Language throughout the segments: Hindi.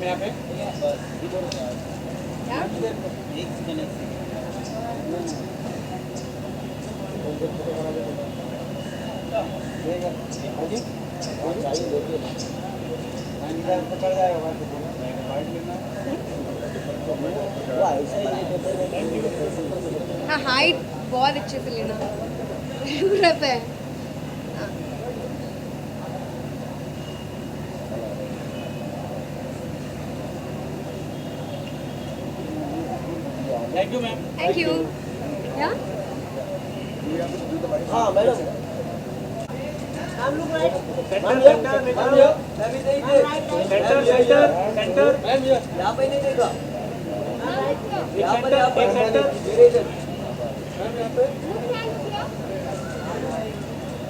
मैम यहाँ पे हाँ हाइट बहुत अच्छे से लेना पूरा पे thank you ma'am thank you या हाँ मैडम सेंटर यहाँ पे नहीं देगा यहाँ पर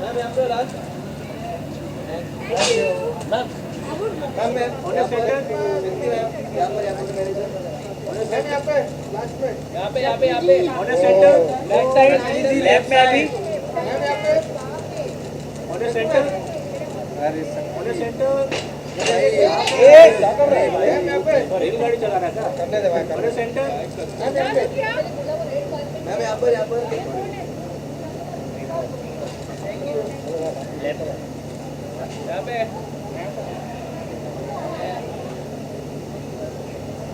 मैम यहाँ पे राज मैम यहाँ पे honour centre left side left में अभी ऑनर सेंटर ऑनर सेंटर रेलगाड़ी चला रहा था ऑनर सेंटर मैम यहाँ पर यहाँ पे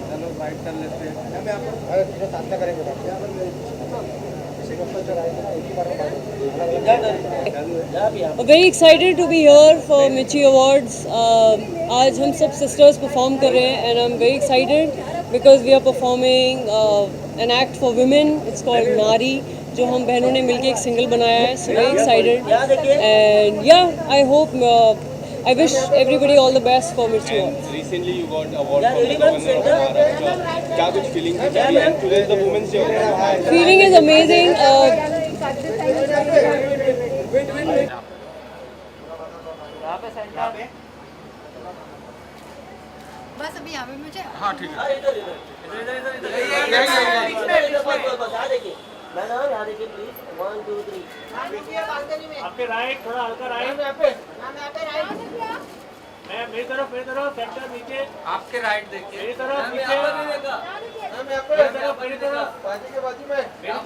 चलो राइट कर लेते हैं मैम यहाँ पर सामने करेंगे Very excited to be here for Michi Awards. आज हम सब sisters perform कर रहे हैं and I'm very excited because we are performing an act for women. It's called Nari, जो हम बहनों ने मिलके एक single बनाया है. So very excited and yeah, I hope I wish everybody all the best for Michi Awards. Recently you got award from the governor of Maharashtra. क्या कुछ feelings है and today is the Women's Day. Feeling is amazing. बस अभी यहाँ पे मुझे हाँ ठीक है यहाँ देखिए प्लीज 1 2 3 आपके राइट थोड़ा हल्का राइट यहाँ पे मैं मेरी तरफ सेंटर नीचे आपके राइट देखिए मेरी तरफ नीचे मेरी तरफ बाजू के बाजू में मेरी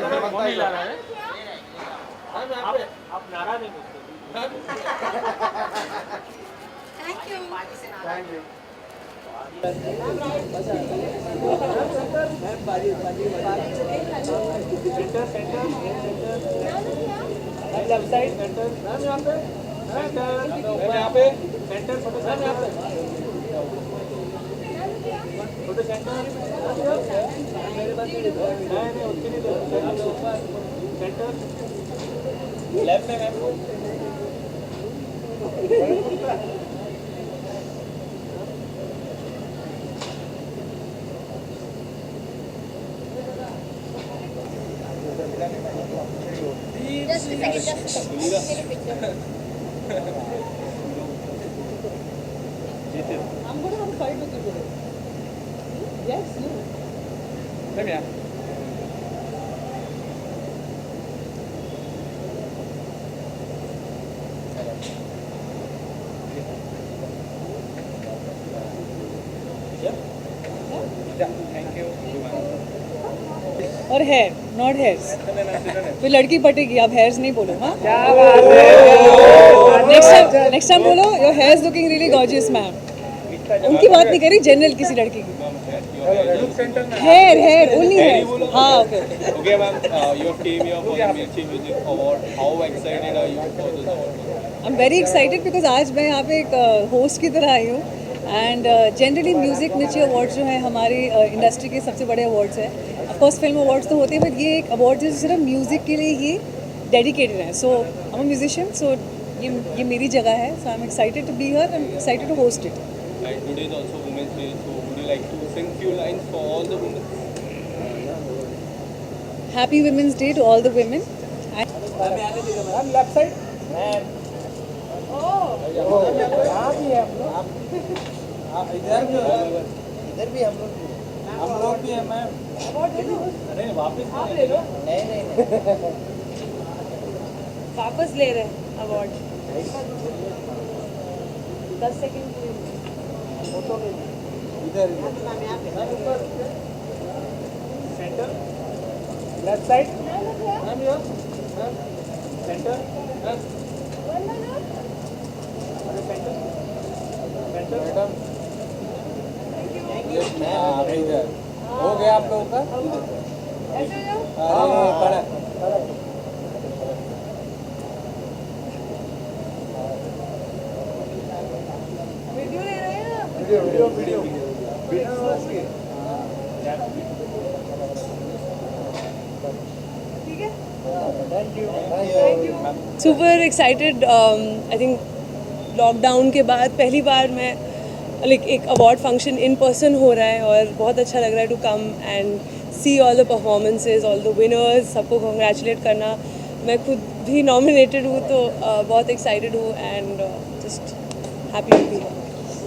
तरफ कौन हिला रहा है आप नारा नहीं पूछते thank you thank you centre centre left side centre ma'am यहाँ पे सेंटर यहाँ पे सेंटर फोटो मैम यहाँ पे फोटो सेंटर मेरे पास नहीं उसके नहीं सेंटर लेफ्ट में ma'am Just a second. I'm going to have a fight with you today. Yes, you. Ma'am यहाँ थैंक यू और हेयर नॉट हेयर्स फिर लड़की पटेगी आप हेयर्स नहीं बोलो हाँ क्या बात है नेक्स्ट टाइम बोलो your here is looking really gorgeous ma'am उनकी बात नहीं करी जनरल किसी लड़की की हेयर ओनली हेयर हाँ okay Okay ma'am, your team here for the Mirchi Music Award. How excited are you for this award? I am very excited because आज मैं यहाँ पे एक होस्ट की तरह आई हूँ एंड जनरली म्यूज़िक मिर्ची अवार्ड्स जो है हमारी इंडस्ट्री के सबसे बड़े अवार्ड्स हैं ऑफकोर्स फिल्म अवार्ड्स तो होते हैं बट ये एक अवार्ड जो सिर्फ म्यूज़िक के लिए ही डेडिकेटेड है so I am a musician so ये मेरी जगह है so I am excited to be here I am excited to host it And today is also Women's Day, so would you like to sing few lines for all the women? Happy women's day to all the women ma'am left side ma'am यहाँ भी है इधर भी हम लोग भी हैं मैम अरे वापस आप ले लो नहीं वापस ले रहे हैं अवार्ड 10 सेकंड इधर centre left side ma'am your centre centre madam इधर हो गया आप लोगों का खड़ा वीडियो ले रहे हैं आप? वीडियो ठीक है thank you super excited I think lockdown के बाद पहली बार मैं लाइक एक अवार्ड फंक्शन इन पर्सन हो रहा है और बहुत अच्छा लग रहा है to come and see all the performances all the winners सबको कॉन्ग्रेचुलेट करना मैं खुद भी नॉमिनेटेड हूँ तो बहुत एक्साइटेड हूँ and just happy to be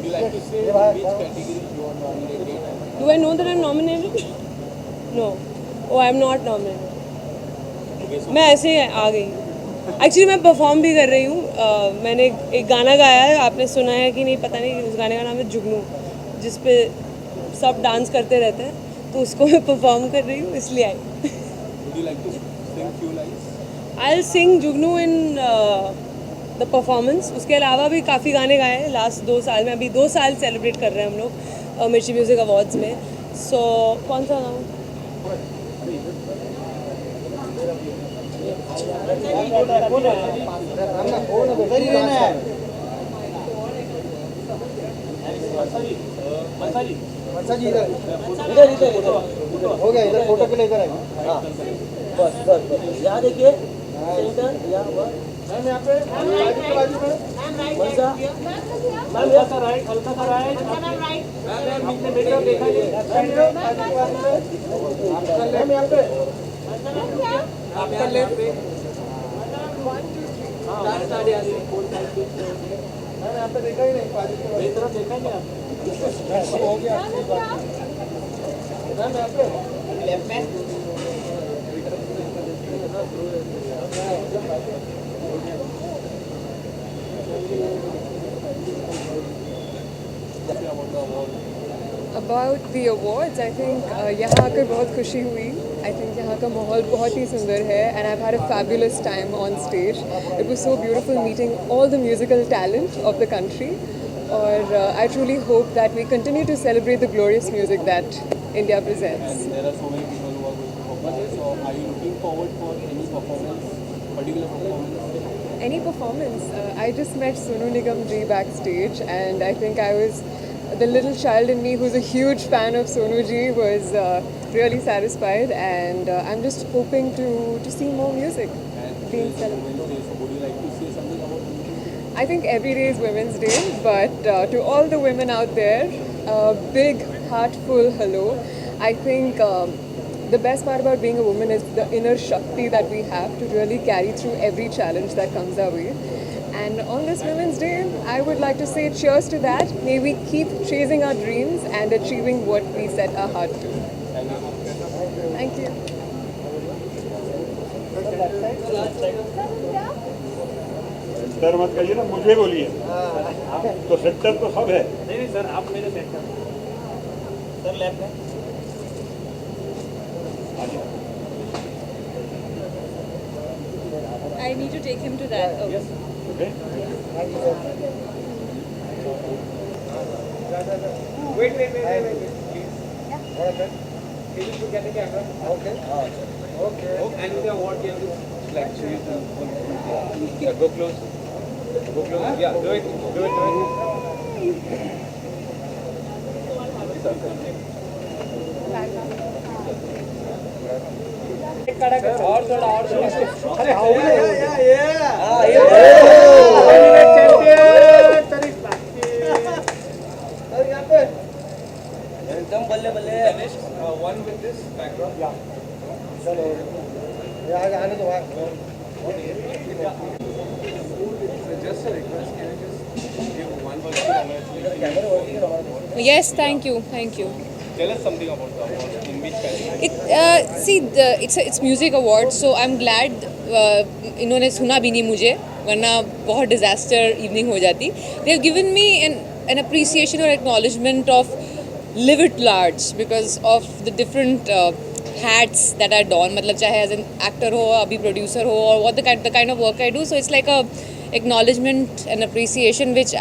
Would you like to say which category you are nominated? Do I know that I am nominated no oh I am not nominated मैं ऐसे ही आ गई एक्चुअली मैं परफॉर्म भी कर रही हूँ मैंने एक गाना गाया है आपने सुना है कि नहीं पता नहीं उस गाने का नाम है जुगनू जिस पे सब डांस करते रहते हैं तो उसको मैं परफॉर्म कर रही हूँ इसलिए आई Would you like to sing few lines? I will sing Jugnu in the performance उसके अलावा भी काफ़ी गाने गाए हैं लास्ट 2 साल में अभी 2 साल सेलिब्रेट कर रहे हैं हम लोग मिर्ची म्यूज़िक अवार्ड्स में सो कौन सा गाऊँ अच्छा जी इधर हो गया इधर फोटो के लिए इधर आइए हाँ बस बस बस यहाँ देखिए सेंटर यहाँ बस मैम यहाँ पे बाजू में मनसा मैम हल्का सा राइट आपने मेरा देखा नहीं मैम यहाँ पे आपका लेफ्ट मैम यहाँ पे देखा ही नहीं बाजू के मेरी तरफ देखा ही नहीं आपने हो गया मैम यहाँ पे लेफ्ट में About the awards, I think यहाँ आकर बहुत खुशी हुई. I think यहाँ का माहौल बहुत ही सुंदर है and I've had a fabulous time on stage. It was so beautiful meeting all the musical talent of the country. और I truly hope that we continue to celebrate the glorious music that India presents. And there are so many people who are going to perform. So are you looking forward for any performance, particular performance? Any performance. I just met Sonu Nigam ji backstage and I think I was the little child in me who's a huge fan of Sonu ji was really satisfied and I'm just hoping to see more music being celebrated. Women's Day, so would you like to say something about Women's Day? I think every day is Women's Day, but to all the women out there, a big heartful hello. I think the best part about being a woman is the inner Shakti that we have to really carry through every challenge that comes our way. And on this Women's Day, I would like to say cheers to that. May we keep chasing our dreams and achieving what we set our heart to. Thank you. Sir मत कहिए ना मुझे बोलिए तो सेक्टर तो सब है नहीं सर आप मेरे सेंटर सर लेफ्ट में I need to take him to that. Okay. Okay wait please can you look at the camera okay and with the award you have to like choose yeah, go close yeah do it और थोड़ा अरे हाउ एकदम बल्ले बल्ले. one with this background yeah चलो ये आने दो just a request can you just give one word to Yes, thank you. Tell us something about the award. In which category? It's music award, so I'm glad इन्होंने सुना भी नहीं मुझे वरना बहुत डिजास्टर इवनिंग हो जाती. They have given me an appreciation or acknowledgement of live it large because of the different hats that are done. मतलब चाहे as an actor हो, अभी producer हो, or what the kind of work I do. So it's like a acknowledgement and appreciation which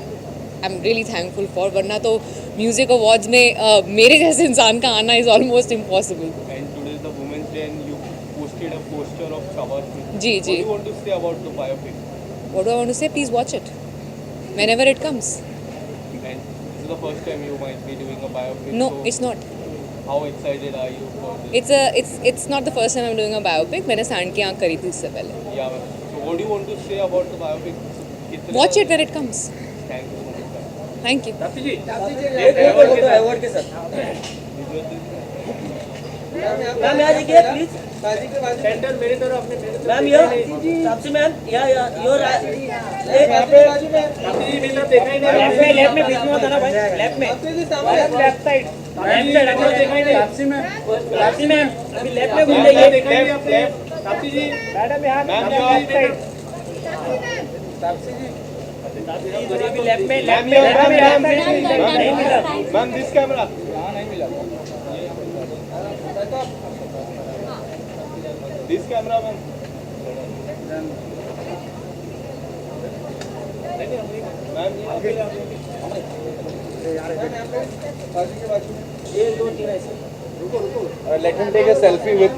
I'm really thankful for. वरना तो म्यूजिक अवार्ड्स में मेरे जैसे इंसान का आना is almost impossible. And today is the Women's Day and you posted a poster of Shabash. Ji What ji. do you want to say about the biopic? What do I want to say? Please watch it whenever it comes. And this is the first time you might be doing a biopic. No, so it's not. how excited are you for this? It's not the first time I'm doing a biopic. मैंने सांड की आँख करी थी इससे पहले. Yeah, ma'am. So what do you want to say about the biopic? Watch it when it comes. Thank you so much, ma'am. Thank you. Award के साथ मैम यहाँ देखिए प्लीज. सेंटर मेरे तरफ अपने मैम यहाँ तापसी मैम यहाँ योर देखा ही नहीं. लेफ्ट में बीच में होता ना भाई. लेफ्ट में लेफ्ट साइड देखा ही नहीं. तापसी मैम अभी लेफ्ट में घूम जाइए. देखा ही नहीं आपने. ताप्ती जी मैडम यहाँ लेफ्ट साइड. ताप्ती जी अभी लेफ्ट में नहीं मिला. Ma'am, this camera. नहीं मिला. This camera, ma'am. एक दो तीन ऐसे. Let him take a selfie with.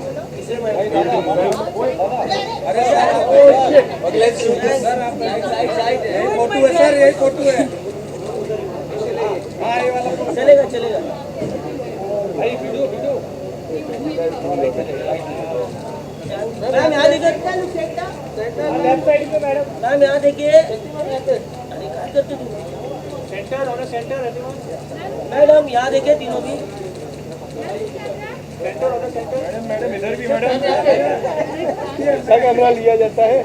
Let's shoot this. Photo है सर, ये फोटो है. हाँ ये वाला चलेगा चलेगा. भाई वीडियो. मैम यहाँ देखिए. लेफ्ट साइड पे मैडम. मैम यहाँ देखिए. अरे क्या करते तुम. सेंटर और सेंटर. मैडम यहाँ देखिए तीनों भी. सेंटर और सेंटर. मैडम इधर भी मैडम ऐसा कैमरा लिया जाता है.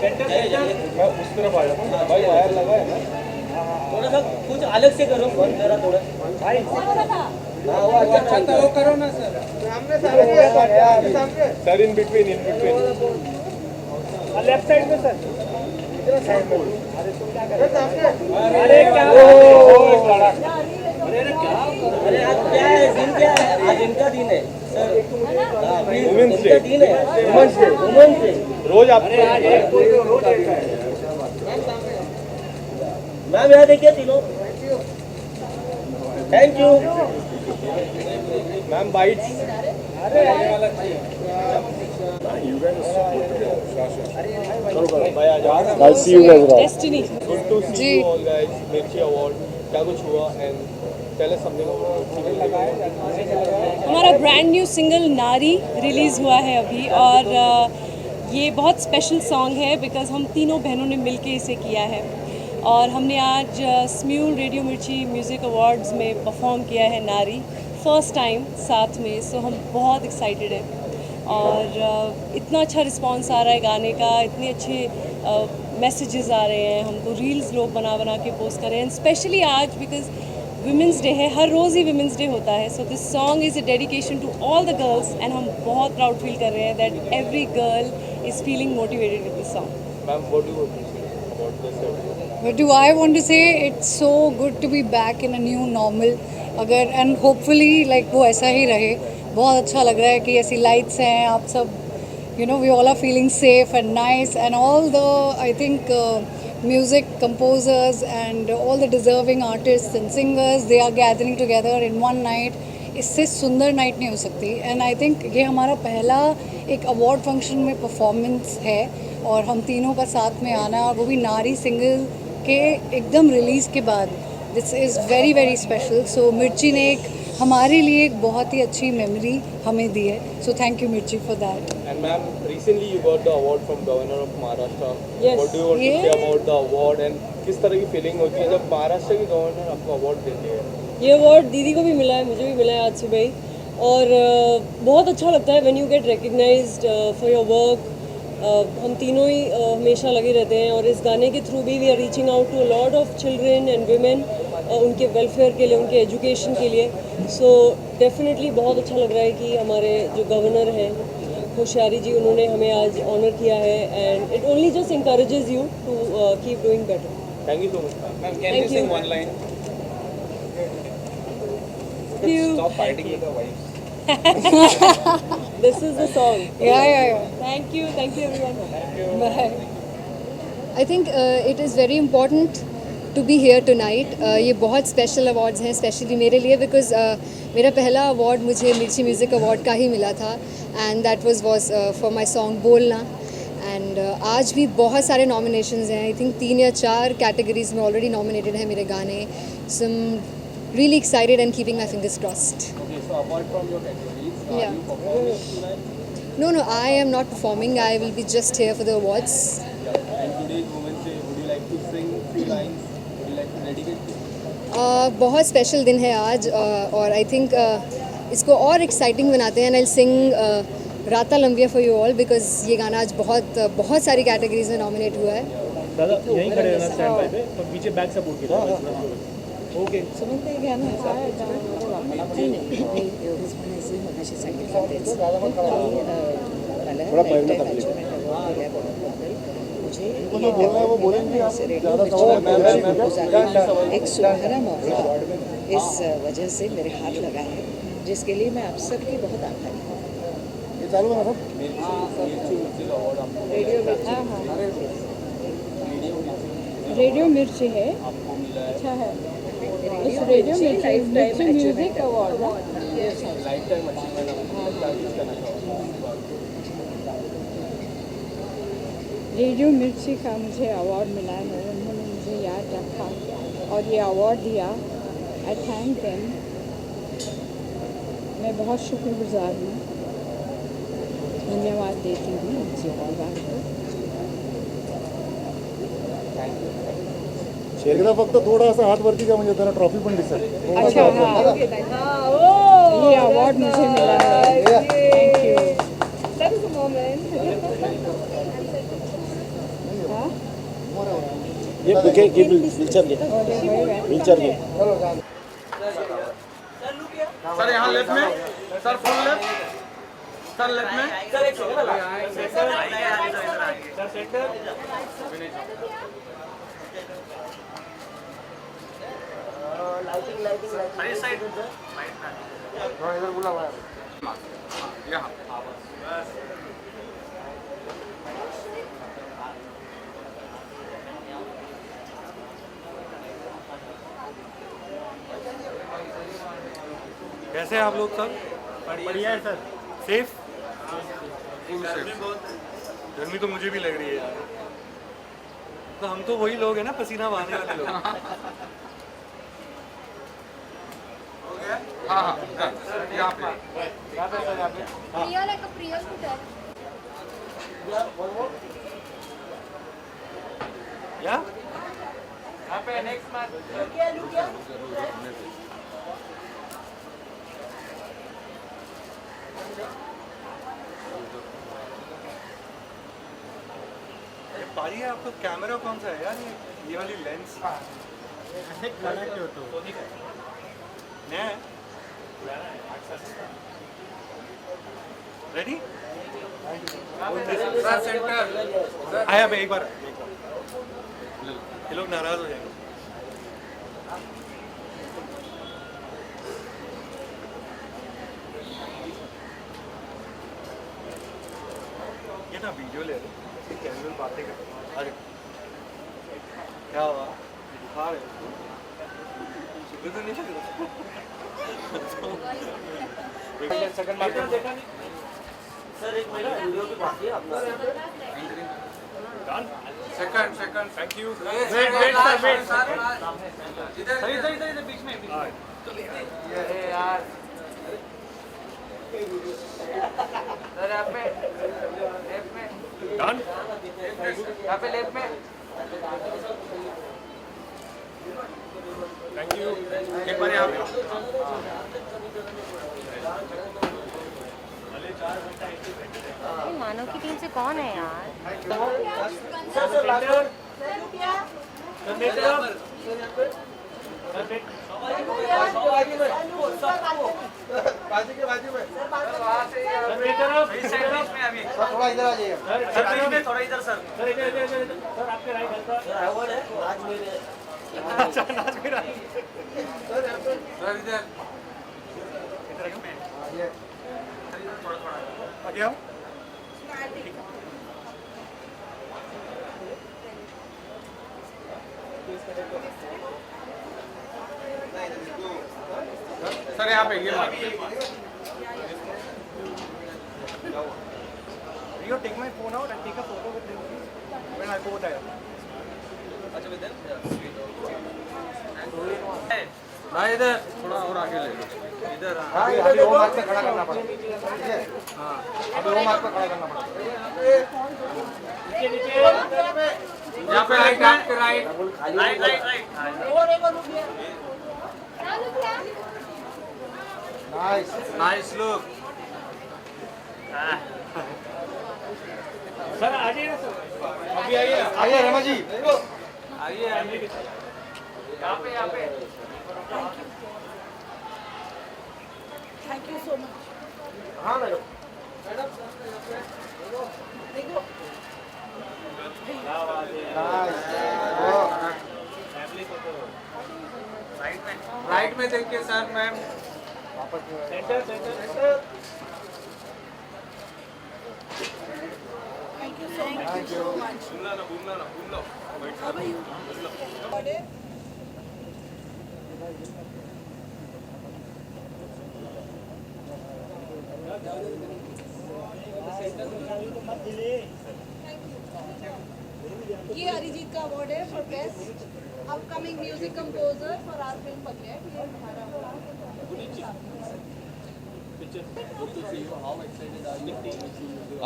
सेंटर मैं उस तरफ आ जाता हूँ. भाई वायर लगा है ना. थोड़ा सा कुछ अलग से करो फोन जरा थोड़ा. भाई अच्छा तो वो करो ना सर. सामने Sir, in between. Left side में सर. अरे क्या. अरे आज क्या है दिन क्या है. आज इनका दिन है सर. Women's इनका Day. दिन है. Women's day. रोज आपको मैम यहाँ देखिए तीनों. Thank you. Ma'am bytes. I'll see you guys around. Destiny. Good to see you all guys. मिर्ची अवार्ड क्या कुछ हुआ and tell us something about it. हमारा ब्रांड न्यू सिंगल नारी रिलीज़ हुआ है अभी और ये बहुत स्पेशल सॉन्ग है बिकॉज़ हम तीनों बहनों ने मिलके इसे किया है और हमने आज स्म्यूल रेडियो मिर्ची म्यूज़िक अवार्ड्स में परफॉर्म किया है नारी फर्स्ट टाइम साथ में. सो हम बहुत एक्साइटेड हैं और इतना अच्छा रिस्पांस आ रहा है गाने का. इतने अच्छे मैसेजेस आ रहे हैं. हमको रील्स लोग बना के पोस्ट कर रहे हैं स्पेशली आज बिकॉज वुमेंस डे है. हर रोज़ ही वुमेंस डे होता है. So this song is a dedication to all the girls and हम बहुत प्राउड फील कर रहे हैं that every girl is feeling motivated with this song. Ma'am, what do you want to say about this? What do I want to say? It's so good to be back in a new normal. अगर and hopefully like वो ऐसा ही रहे. बहुत अच्छा लग रहा है कि ऐसी लाइट्स हैं. आप सब we all are feeling safe and nice and all the I think music composers and all the deserving artists and singers, they are gathering together in one night. इससे सुंदर नाइट नहीं हो सकती. एंड आई थिंक ये हमारा पहला एक अवार्ड फंक्शन में परफॉर्मेंस है और हम तीनों का साथ में आना वो भी नारी सिंगल के एकदम रिलीज़ के बाद. This is very very special. So Mirchi ने एक हमारे लिए एक बहुत ही अच्छी मेमोरी हमें दी है. सो थैंक यू मिर्ची for that. And ma'am, recently you got the award from Governor of Maharashtra. Yes. What do you want to say Yeah. about the award and किस तरह की फीलिंग होती है जब महाराष्ट्र के गवर्नर आपको अवार्ड देते हैं? ये अवार्ड दीदी को भी मिला है, मुझे भी मिला है आज सुबह ही और बहुत अच्छा लगता है when you get recognised for your work. हम तीनों ही हमेशा लगे रहते हैं और इस गाने के थ्रू भी we are reaching out to a lot of children and women उनके वेलफेयर के लिए, उनके एजुकेशन के लिए. सो डेफिनेटली बहुत अच्छा लग रहा है कि हमारे जो गवर्नर हैं होशियारी जी, उन्होंने हमें आज ऑनर किया है and it only just encourages you to keep doing better. Thank you so much. Ma'am, can Thank you sing you. one line? Thank you. Stop fighting with the wives. This is the song. Yeah. Thank you everyone. Bye. I think it is very important to be here tonight. ये बहुत स्पेशल अवार्ड्स हैं स्पेशली मेरे लिए बिकॉज मेरा पहला अवार्ड मुझे मिर्ची म्यूज़िक अवार्ड का ही मिला था and that was for my song बोलना. एंड आज भी बहुत सारे नॉमिनेशंस हैं. आई थिंक 3 या 4 कैटेगरीज में ऑलरेडी नॉमिनेटेड हैं मेरे गाने. So I am really excited and keeping my fingers crossed. Okay, so apart from your categories, are Yeah. you performing tonight? No, I am not performing. I will be just here for the awards. Yeah. And today is Women's Day. Would you like to sing few lines? Would you like to dedicate to? बहुत स्पेशल दिन है आज और आई थिंक इसको और एक्साइटिंग बनाते हैं. आई सिंग राता लंबिया फॉर यू ऑल बिकॉज ये गाना आज बहुत सारी कैटेगरीज में नॉमिनेट हुआ है. दादा यहीं खड़े रहना स्टैंड बाय पे पर पीछे बैक सपोर्ट कीजिए. ओके एक सुनहरा मौका इस वजह से मेरे हाथ लगा है, जिसके लिए मैं आप सबकी बहुत आभारी हूँ. रेडियो मिर्ची है. अच्छा है. इस रेडियो मिर्ची music award Lifetime achievement award करना चाहूँगा. रेडियो मिर्ची का मुझे अवार्ड मिला है. उन्होंने मुझे याद रखा और ये अवार्ड दिया. आई थैंक देम. मैं बहुत शुक्रगुजार हूँ. धन्यवाद देती हूँ उनसे परिवार को. शेरगदा फक्त थोडासा हात वरती का म्हणजे त्याला ट्रॉफी पण दिसेल. अच्छा हाँ. ये अवार्ड मुझे मिला है. Thank you. ये बुके ये व्हीलचेयर घे. सर यहाँ लेफ्ट में. Sir full left. Sir left में. सर एक सेंटर. Lighting side. इधर बुला हुआ है. यहाँ. कैसे हैं आप लोग सब? बढ़िया है सर. सेफ. गर्मी तो मुझे भी लग रही है यार. तो हम तो वही लोग हैं ना पसीना बहाने वाले लोग. हाँ हाँ यहाँ पे. प्रिया like a Priya scooter. या यहाँ पे नेक्स्ट मैच. पारी है आपका कैमरा कौन सा है यार? ये वाली लेंस कनेक्ट हो तो नया है. रेडी? आया मैं एक बार. ये लोग नाराज हो जाएंगे. ये ना वीडियो ले रहे कैजुअल बातें कर. अरे क्या हुआ? बुखार है. सुबह तो नहीं लग रहा. सेकंड मार्क देखा नहीं. सर एक मेरा वीडियो भी बाकी है आपका. Second thank you. Wait sir. इधर बीच में. ये यार सर यहाँ पे लेफ्ट में. डन. यहाँ पे लेफ्ट में. Thank you. एक बार यहाँ पे. मानव की टीम से कौन है यार? सर थोड़ा इधर आ जाइए सर आपके राइट हल्का सर इधर आगे आओ सर यहाँ पे ये मार Rio, take my phone out and take a photo with him when I go there. ना इधर थोड़ा और आगे ले लो इधर हाँ अभी वो मार्क पे खड़ा करना पड़ेगा ठीक है हाँ अभी वो मार्क पे खड़ा करना पड़ेगा यहाँ पे right right right nice nice look sir आ जाइए ना सर अभी आइए आइए रमा जी आइए आइए यहाँ पे थैंक यू सो मच। हाँ मैडम राइट में देख के sir ma'am centre centre thank you so much. How are you? ये अरिजीत का अवार्ड है for best upcoming music composer for our film Pagglait. ये हमारा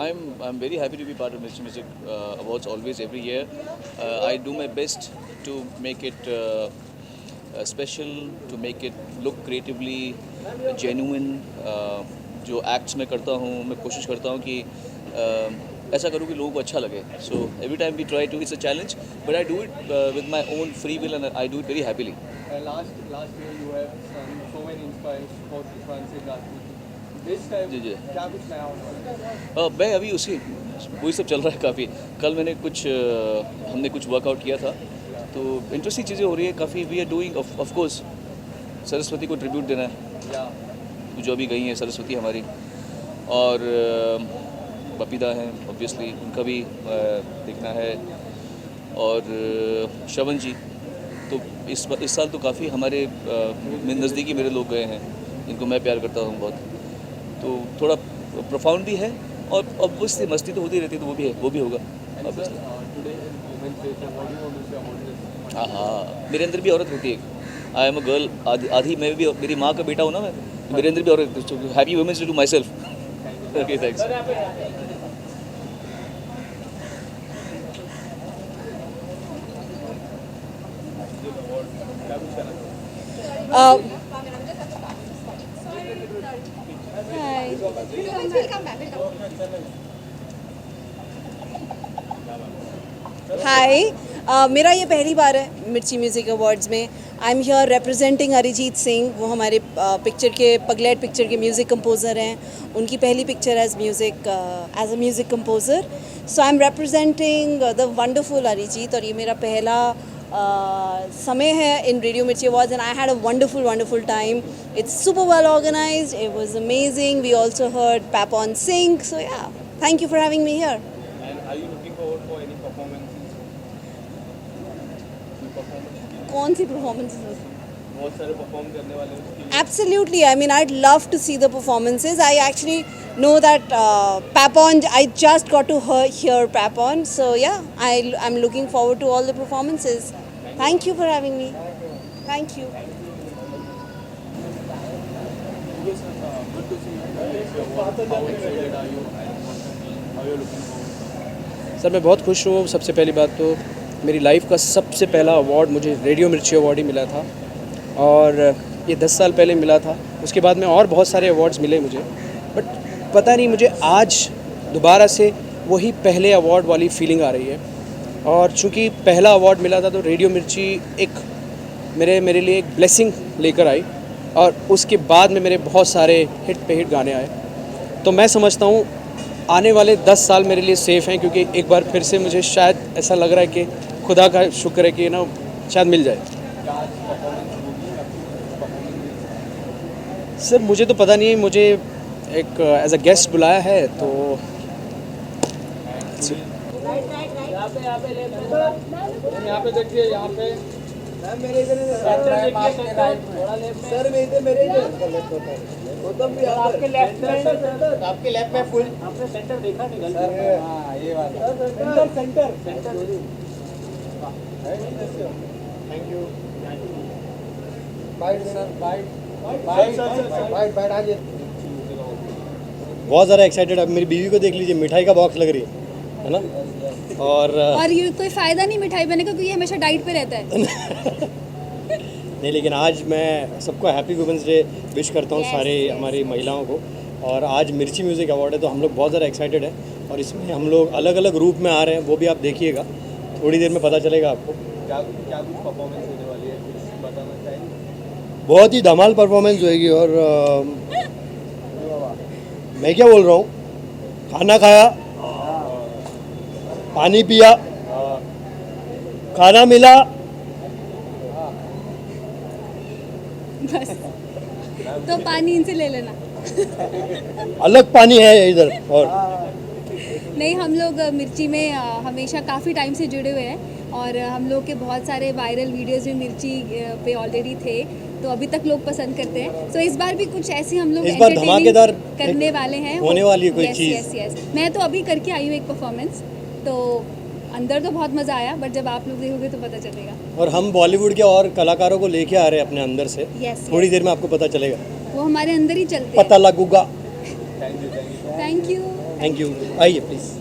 I'm very happy to be part of Mirchi Music Awards always every year. I do my best to make it special, to make it look creatively genuine. जो एक्ट्स मैं करता हूँ मैं कोशिश करता हूँ कि ऐसा करूँ कि लोगों को अच्छा लगे. So every time we try to, it's a challenge, but I do it with my own free will and I do it very happily. Last year you have sung so many inspiring for Sushant Singh Rajput. This time जी जी क्या कुछ नया होने वाला है? मैं अभी वही सब चल रहा है काफ़ी. कल मैंने हमने कुछ वर्कआउट किया था तो इंटरेस्टिंग चीज़ें हो रही है काफ़ी. We are doing of course Saraswati को ट्रिब्यूट देना है जो अभी गई हैं सरस्वती हमारी, और बपीदा हैं ऑब्वियसली उनका भी देखना है, और श्रवण जी. तो इस साल तो काफ़ी हमारे नज़दीकी मेरे लोग गए हैं इनको मैं प्यार करता हूँ बहुत. तो थोड़ा प्रोफाउंड भी है और ऑब्वियसली मस्ती तो होती रहती है तो वो भी होगा ऑब्वियसली. हाँ मेरे अंदर भी औरत होती है. I am a girl. आधी मैं भी मेरी माँ का बेटा हूँ ना मैं, तो मेरे अंदर भी औरत. Happy women's day to myself. Okay thanks. Hi मेरा ये पहली बार है मिर्ची म्यूज़िक अवार्ड्स में. I am here representing Arijit Singh. वो हमारे पिक्चर के पगलेट पिक्चर के म्यूज़िक कंपोज़र हैं. उनकी पहली picture as a music composer. So I am representing the wonderful Arijit. और ये मेरा पहला समय है in radio Mirchi awards and I had a wonderful time. It's super well organised. It was amazing. We also heard Papon sing. So yeah thank you for having me here. And are you looking forward for any performances? कौन सी performances? बहुत सारे परफॉर्म करने वाले हैं उसके लिए. Absolutely. I mean, I'd love to see the performances. I actually know that Papon, I just got to hear Papon. So, yeah, I'm looking forward to all the performances. Thank you for having me. Thank you. Good to see you. How excited are you and how you're looking forward? Sir मैं बहुत खुश हूँ. सबसे पहली बात तो मेरी लाइफ का सबसे पहला अवार्ड मुझे रेडियो मिर्ची अवार्ड ही मिला था, और ये 10 साल पहले मिला था. उसके बाद में और बहुत सारे अवार्ड्स मिले मुझे, बट पता नहीं मुझे आज दोबारा से वही पहले अवार्ड वाली फीलिंग आ रही है. और चूँकि पहला अवार्ड मिला था तो रेडियो मिर्ची एक मेरे लिए एक ब्लेसिंग लेकर आई और उसके बाद में मेरे बहुत सारे हिट पे हिट गाने आए। तो मैं समझता हूँ आने वाले 10 साल मेरे लिए सेफ़ हैं, क्योंकि एक बार फिर से मुझे शायद ऐसा लग रहा है कि खुदा का शुक्र है कि ना शायद मिल जाए। सर मुझे तो पता नहीं है, मुझे एक एज अ गेस्ट बुलाया है तो यहाँ पे देखिए, यहाँ पे मेरे इधर सर में इधर मेरे आपके लेफ्ट में फुल आपने सेंटर देखा नहीं सर? हाँ ये वाला centre thank you bite sir bite आइए। बहुत ज़्यादा एक्साइटेड। अब मेरी बीवी को देख लीजिए, मिठाई का बॉक्स लग रही है ना। और ये कोई फ़ायदा नहीं मिठाई बने का, क्योंकि ये हमेशा डाइट पे रहता है। नहीं, लेकिन आज मैं सबको हैप्पी वुमेंस डे विश करता हूँ, सारे हमारी महिलाओं को। और आज मिर्ची म्यूज़िक अवार्ड है तो हम लोग बहुत ज़्यादा एक्साइटेड हैं और इसमें हम लोग अलग अलग रूप में आ रहे हैं, वो भी आप देखिएगा, थोड़ी देर में पता चलेगा आपको। क्या कुछ परफॉर्मेंस होने वाली है, कुछ बताना चाहिए? बहुत ही धमाल परफॉर्मेंस होएगी। और मैं क्या बोल रहा हूँ, खाना खाया, पानी पिया, खाना मिला, बस तो पानी इनसे ले लेना। अलग पानी है इधर। और नहीं, हम लोग मिर्ची में हमेशा काफ़ी टाइम से जुड़े हुए हैं और हम लोग के बहुत सारे वायरल वीडियोस भी मिर्ची पे ऑलरेडी थे, तो अभी तक लोग पसंद करते हैं। तो इस बार भी कुछ ऐसी हम लोग इस बार धमाकेदार करने वाले हैं, होने वाली है कोई चीज़। यस मैं तो अभी करके आई हूँ एक परफॉर्मेंस, तो अंदर तो बहुत मज़ा आया, बट जब आप लोग देखोगे तो पता चलेगा। और हम बॉलीवुड के और कलाकारों को लेके आ रहे हैं अपने अंदर से। थोड़ी देर में आपको पता चलेगा, वो हमारे अंदर ही चलते पता लगूगा। Thank you. Thank you. आइए प्लीज़।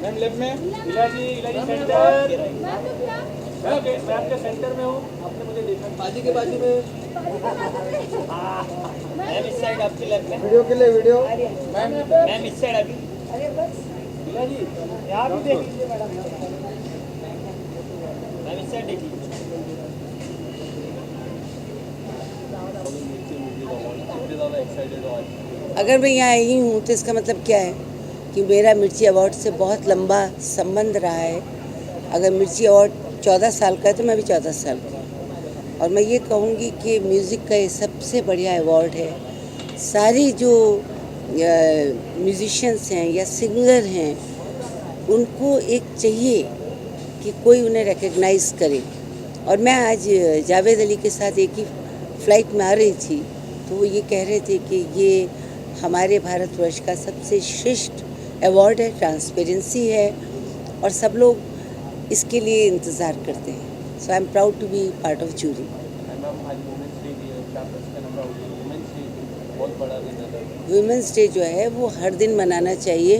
मैम लेफ्ट में इलाजी सेंटर। मैं आपके सेंटर में हूँ, आपने मुझे देखा बाजू के बाजू में। मैम इस साइड आपके लेफ्ट में वीडियो के लिए वीडियो। मैम इस साइड अभी इलाजी यहाँ भी देख लीजिए मैडम। मैम इस साइड देखिए। अगर मैं यहाँ आई हूँ तो इसका मतलब क्या है कि मेरा मिर्ची अवार्ड से बहुत लंबा संबंध रहा है। अगर मिर्ची अवार्ड 14 साल का है तो मैं भी 14 साल का हूँ। और मैं ये कहूँगी कि म्यूज़िक का ये सबसे बढ़िया अवार्ड है। सारी जो म्यूजिशियंस हैं या सिंगर हैं, उनको एक चाहिए कि कोई उन्हें रिकग्नाइज़ करे। और मैं आज जावेद अली के साथ एक ही फ़्लाइट में आ रही थी, तो वो ये कह रहे थे कि ये हमारे भारतवर्ष का सबसे श्रेष्ठ अवार्ड है, ट्रांसपेरेंसी है और सब लोग इसके लिए इंतज़ार करते हैं। So I am proud to be part of jury. Women's day जो है वो हर दिन मनाना चाहिए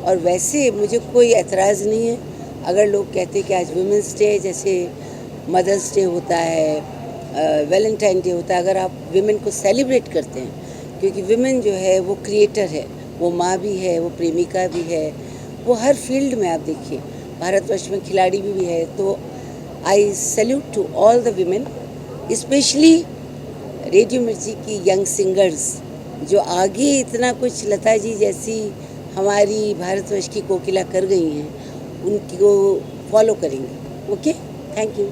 और वैसे मुझे कोई एतराज़ नहीं है अगर लोग कहते हैं कि आज वुमेंस डे, जैसे मदर्स डे होता है, वैलेंटाइन डे होता है, अगर आप विमेन को सेलिब्रेट करते हैं, क्योंकि विमेन जो है वो क्रिएटर है, वो माँ भी है, वो प्रेमिका भी है, वो हर फील्ड में आप देखिए भारतवर्ष में खिलाड़ी भी है। तो I salute to all the women, specially radio Mirchi की यंग सिंगर्स जो आगे इतना कुछ लता जी जैसी हमारी भारतवर्ष की कोकिला कर गई हैं, उनको फॉलो करेंगे। Okay, thank you.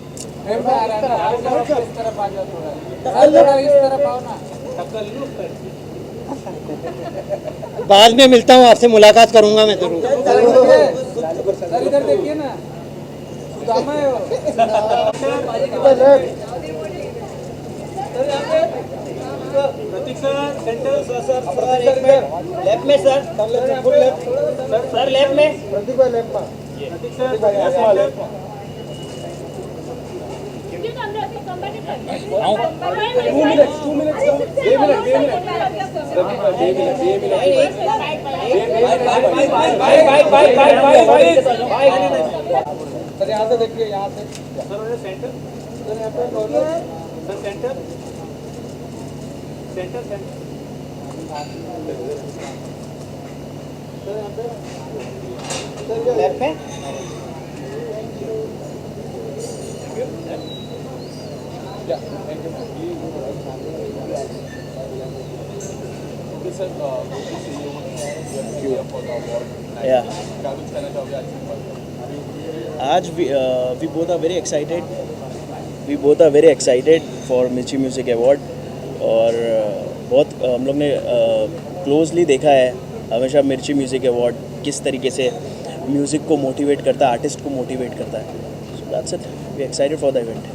बाद में मिलता हूँ आपसे, मुलाकात करूँगा मैं जरूर। सर इधर देखिए ना, सुदामा है वो। प्रतीक सर, सेंटर सर, लेफ्ट में सर, सर लेफ्ट में, प्रतीक भाई लेफ्ट में, प्रतीक सर सेंटर। सर यहाँ से देखिए, यहाँ से सर सेंटर, सर यहाँ पे sir centre, centre centre sir यहाँ पे, सर लेफ्ट में। आज we both are very excited. We both are very excited for मिर्ची म्यूज़िक अवार्ड और बहुत हम लोग ने क्लोजली देखा है हमेशा मिर्ची म्यूज़िक अवार्ड किस तरीके से म्यूज़िक को मोटिवेट करता है, आर्टिस्ट को मोटिवेट करता है. So that's it. We are excited for the event.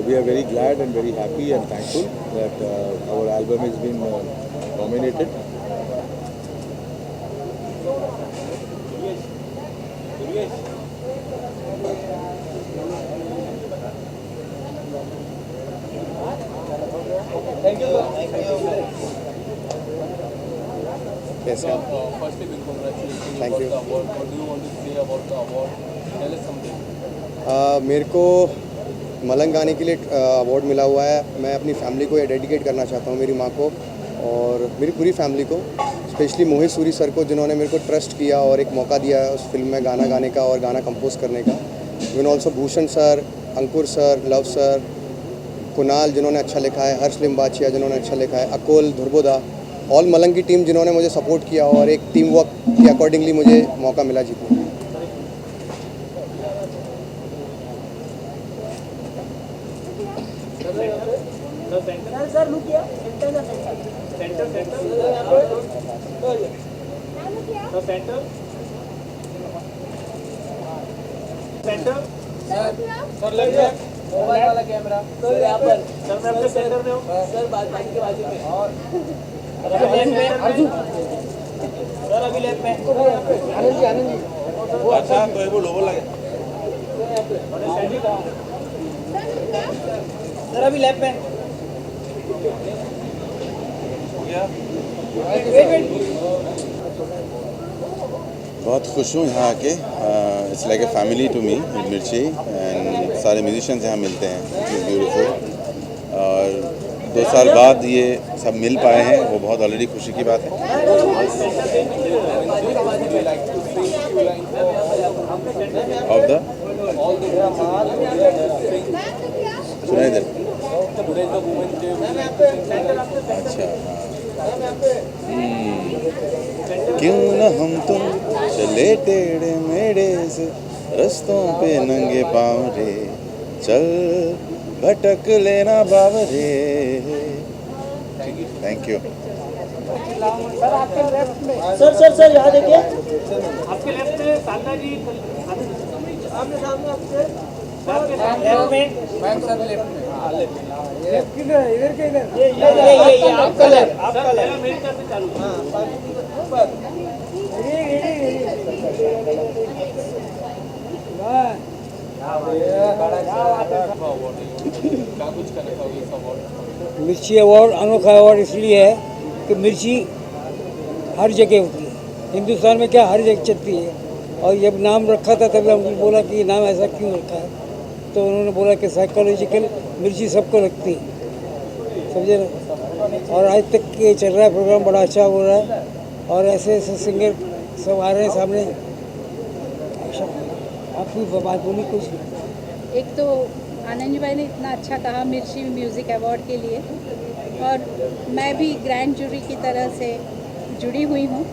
We are very glad and very happy and thankful that our album has been nominated. Thank you. Yes, sir. Firstly, big congratulations. Thank you. The award. What do you want to say about the award? Tell us something. मेरे को मलंग गाने के लिए अवार्ड मिला हुआ है. मैं अपनी फैमिली को ये डेडिकेट करना चाहता हूँ, मेरी माँ को और मेरी पूरी फैमिली को, स्पेशली मोहित सूरी सर को जिन्होंने मेरे को ट्रस्ट किया और एक मौका दिया उस फिल्म में गाना गाने का और गाना कंपोज करने का. इवन ऑल्सो भूषण सर, अंकुर सर, लव सर, कुणाल जिन्होंने अच्छा लिखा है, हर्ष लिम्बाचिया जिन्होंने अच्छा लिखा है, अकोल, ध्रुवदा, ऑल मलंग की टीम जिन्होंने मुझे सपोर्ट किया और एक टीम वर्क के अकॉर्डिंगली मुझे मौका मिला जीतने. सर लुक किया सेंटर सेंटर सेंटर सर लग गया मोबाइल वाला कैमरा सर यहाँ पर सर मैं अपने सेंटर में हूँ सर बाजू के बाजू में और अर्जुन सर अभी लेफ्ट में आनंद जी अच्छा तो एक वो लोगो लगे सर अभी लेफ्ट में हो गया. बहुत खुश हूँ यहाँ आके. It's like a family to me Mirchi and सारे म्यूजिशियंस यहाँ मिलते हैं. इट्स ब्यूटीफुल और 2 साल बाद ये सब मिल पाए हैं, वो बहुत ऑलरेडी खुशी की बात है. ऑफ द सुना इधर. अच्छा क्यों न हम तुम चले टेढ़े मेढ़े से रस्तों पे नंगे पाँव रे, चल भटक लेना बावरे. Thank you. सर यहाँ देखिए आपके लेफ्ट में साधना जी आपके सामने आपके लेफ्ट में मैम सर लेफ्ट में लेफ्ट किधर इधर के इधर ये आपका लेफ्ट मेरी तरफ से चालू. ऊपर मिर्ची अवार्ड अनोखा अवार्ड इसलिए है कि मिर्ची हर जगह होती है, हिंदुस्तान में क्या हर जगह चलती है. और जब नाम रखा था तब हमने बोला कि ये नाम ऐसा क्यों रखा है, तो उन्होंने बोला कि साइकोलॉजिकल मिर्ची सबको लगती है, समझे ना. और आज तक ये चल रहा है प्रोग्राम, बड़ा अच्छा हो रहा है और ऐसे ऐसे सिंगर सब आ रहे हैं सामने. आपकी बात बोली कुछ. एक तो आनंद भाई ने इतना अच्छा कहा मिर्ची म्यूज़िक अवार्ड के लिए, और मैं भी ग्रैंड जूरी की तरह से जुड़ी हुई हूँ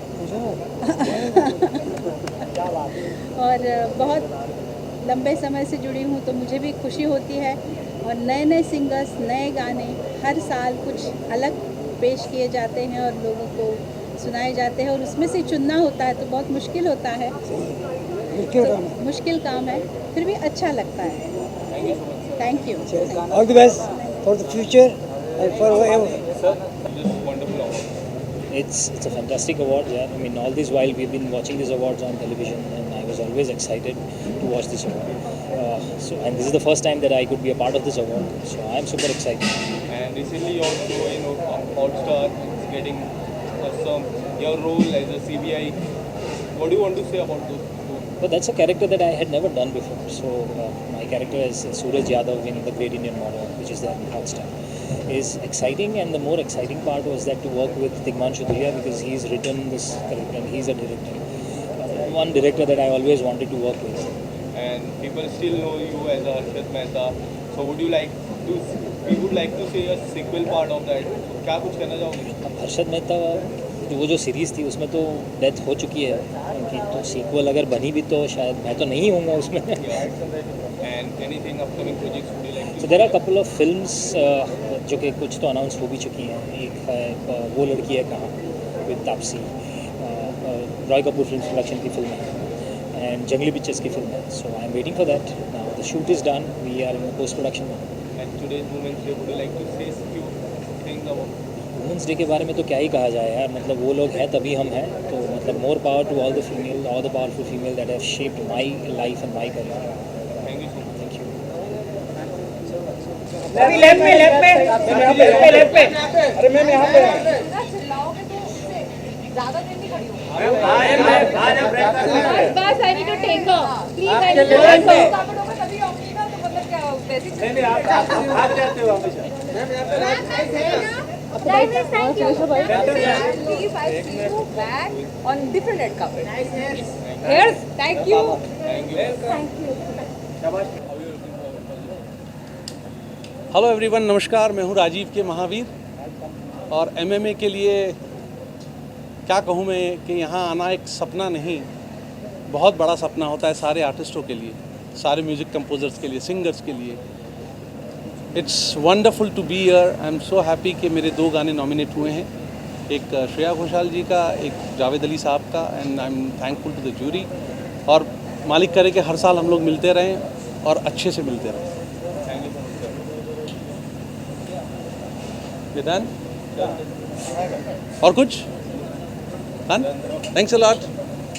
और बहुत लंबे समय से जुड़ी हूँ, तो मुझे भी खुशी होती है और नए नए सिंगर्स, नए गाने हर साल कुछ अलग पेश किए जाते हैं और लोगों को सुनाए जाते हैं, और उसमें से चुनना होता है तो बहुत मुश्किल होता है, मुश्किल काम है, फिर भी अच्छा लगता है। Thank you. All the best for the future and for ever. It's a fantastic award, yeah. I mean, all this while we've been watching these awards on television, and I was always excited to watch this award. And this is the first time that I could be a part of this award, so I am super excited. And recently also, Hotstar is getting your role as a CBI. What do you want to say about those? But that's a character that I had never done before. So my character is Suraj Yadav in The Great Indian Model, which is there in Hotstar, is exciting, and the more exciting part was that to work with Tigman Shudriya, because he's written this character and he's a director, one director that I always wanted to work with. And people still know you as Harshad Mehta. So would you like to? We would like to see a sequel part of that. So क्या कुछ कहना चाहोगे? हर्षद मेहता जो सीरीज़ थी उसमें तो डेथ हो चुकी है उनकी, तो सीक्वल अगर बनी भी तो शायद मैं तो नहीं होऊंगा उसमें। And anything upcoming projects would you like to? So there are a couple of films जो कि कुछ तो अनाउंस हो भी चुकी हैं। एक है वो लड़की है कहाँ with Taapsee, Roy Kapur film production की फिल्म है, एंड जंगली पिक्चर्स की फिल्म है। So I am waiting for that now. The shoot is done, we are in post production now. And today's Women's Day, would you like to say few things about? Women's day के बारे में तो क्या ही कहा जाए यार, मतलब वो लोग हैं तभी हम हैं, तो मतलब more power to all the female, all the powerful female that have shaped my life and my career. Thank you so much. Thank you. अरे मैम यहाँ पे ज़्यादा देर नहीं खड़ी हूँ। बस I need to take her. Please I need to take her. तभी आऊँगी ना, तो मतलब क्या वैसे ही आप जाते हो वापस। Nice, thank you. Please, I see you back on different red carpet. Here, thank you. Thank you. Hello everyone, नमस्कार। मैं हूं राजीव के महावीर, और एमएमए के लिए क्या कहूं मैं कि यहाँ आना एक सपना नहीं, बहुत बड़ा सपना होता है सारे आर्टिस्टों के लिए, सारे म्यूज़िक कंपोजर्स के लिए, सिंगर्स के लिए। It's wonderful to be here. I am so happy कि मेरे 2 गाने नॉमिनेट हुए हैं, एक श्रेया घोषाल जी का, एक जावेद अली साहब का, and I am thankful to the jury. और मालिक करे कि हर साल हम लोग मिलते रहें और अच्छे से मिलते रहें। डन और कुछ? Thanks a lot.